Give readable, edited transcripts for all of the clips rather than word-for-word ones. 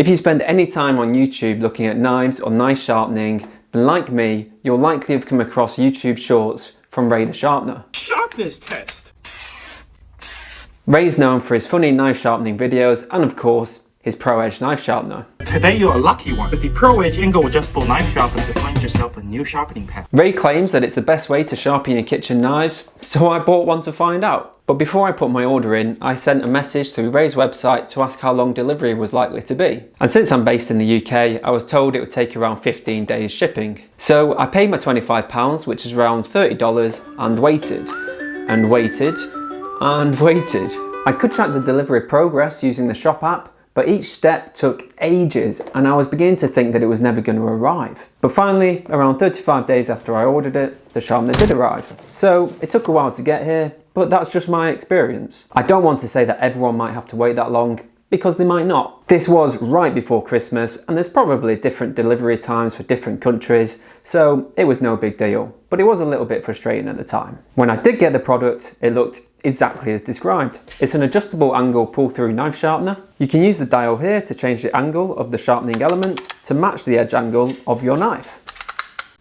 If you spend any time on YouTube looking at knives or knife sharpening, then like me, you'll likely have come across YouTube shorts from Ray the Sharpener. Sharpness test. Ray's known for his funny knife sharpening videos and of course, his Pro Edge knife sharpener. Today you're a lucky one. With the Pro Edge angle adjustable knife sharpener, you find yourself a new sharpening pad. Ray claims that it's the best way to sharpen your kitchen knives, so I bought one to find out. But before I put my order in, I sent a message through Ray's website to ask how long delivery was likely to be. And since I'm based in the UK, I was told it would take around 15 days shipping. So I paid my £25, which is around $30, and waited, and waited, and waited. I could track the delivery progress using the Shop app, but each step took ages and I was beginning to think that it was never going to arrive. But finally, around 35 days after I ordered it, the sharpener did arrive. So it took a while to get here, but that's just my experience. I don't want to say that everyone might have to wait that long, because they might not. This was right before Christmas and there's probably different delivery times for different countries, so it was no big deal. But it was a little bit frustrating at the time. When I did get the product, it looked exactly as described. It's an adjustable angle pull-through knife sharpener. You can use the dial here to change the angle of the sharpening elements to match the edge angle of your knife.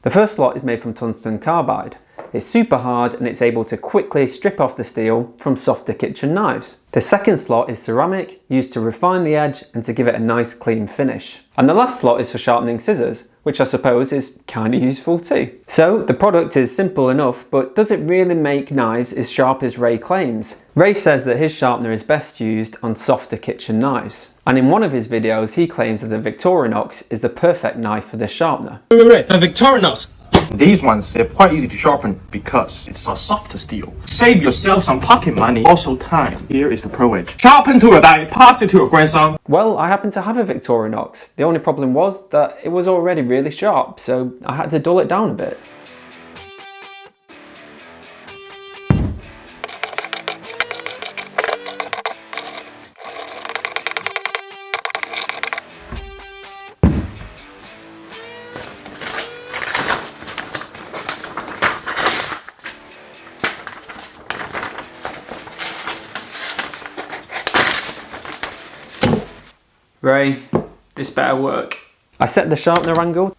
The first slot is made from tungsten carbide. It's super hard and it's able to quickly strip off the steel from softer kitchen knives. The second slot is ceramic, used to refine the edge and to give it a nice clean finish. And the last slot is for sharpening scissors, which I suppose is kind of useful too. So the product is simple enough, but does it really make knives as sharp as Ray claims? Ray says that his sharpener is best used on softer kitchen knives. And in one of his videos, he claims that the Victorinox is the perfect knife for this sharpener. Wait, the Victorinox. These ones, they're quite easy to sharpen because it's a softer steel. Save yourself some pocket money, also time. Here is the Pro Edge. Sharpen to a die, pass it to your grandson. Well, I happen to have a Victorinox. The only problem was that it was already really sharp, so I had to dull it down a bit. Ray, this better work. I set the sharpener angle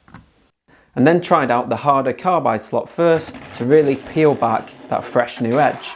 and then tried out the harder carbide slot first to really peel back that fresh new edge.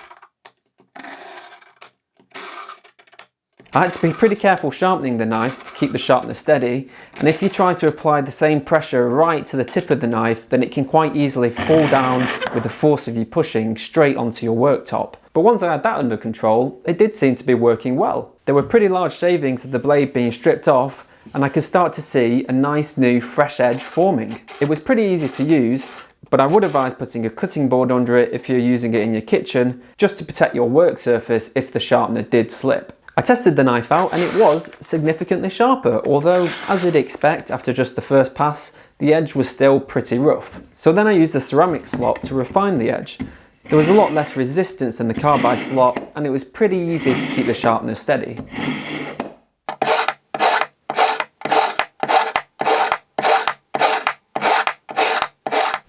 I had to be pretty careful sharpening the knife to keep the sharpener steady, and if you try to apply the same pressure right to the tip of the knife, then it can quite easily fall down with the force of you pushing straight onto your worktop. But once I had that under control, it did seem to be working well. There were pretty large shavings of the blade being stripped off, and I could start to see a nice new fresh edge forming. It was pretty easy to use, but I would advise putting a cutting board under it if you're using it in your kitchen, just to protect your work surface if the sharpener did slip. I tested the knife out and it was significantly sharper, although as you'd expect after just the first pass, the edge was still pretty rough. So then I used the ceramic slot to refine the edge. There was a lot less resistance than the carbide slot and it was pretty easy to keep the sharpener steady.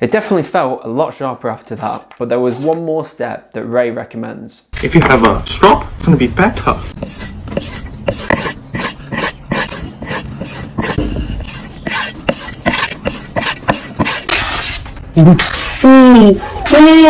It definitely felt a lot sharper after that, but there was one more step that Ray recommends. If you have a strop, it's going to be better.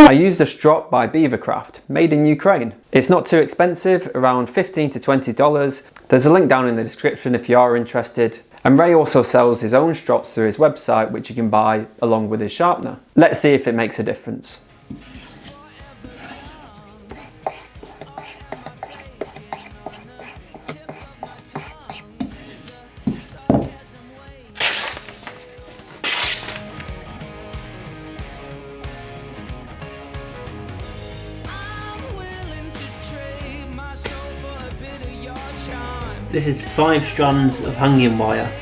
I used a Strop by BeaverCraft, made in Ukraine. It's not too expensive, around $15 to $20. There's a link down in the description if you are interested. And Ray also sells his own strops through his website, which you can buy along with his sharpener. Let's see if it makes a difference. This is 5 strands of hanging wire.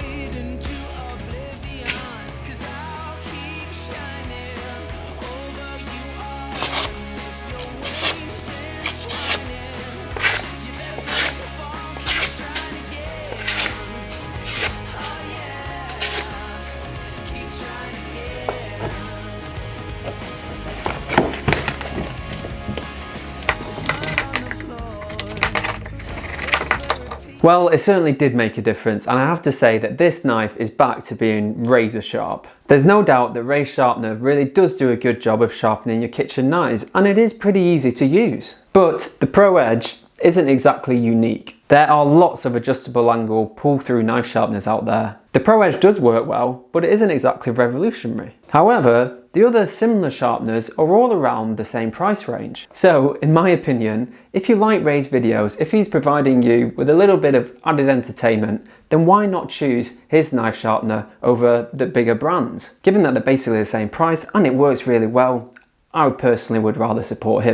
Well, it certainly did make a difference, and I have to say that this knife is back to being razor sharp. There's no doubt that Razor Sharpener really does do a good job of sharpening your kitchen knives, and it is pretty easy to use. But the Pro Edge isn't exactly unique. There are lots of adjustable angle pull-through knife sharpeners out there. The Pro Edge does work well, but it isn't exactly revolutionary. However, the other similar sharpeners are all around the same price range. So, in my opinion, if you like Ray's videos, if he's providing you with a little bit of added entertainment, then why not choose his knife sharpener over the bigger brands? Given that they're basically the same price and it works really well, I personally would rather support him.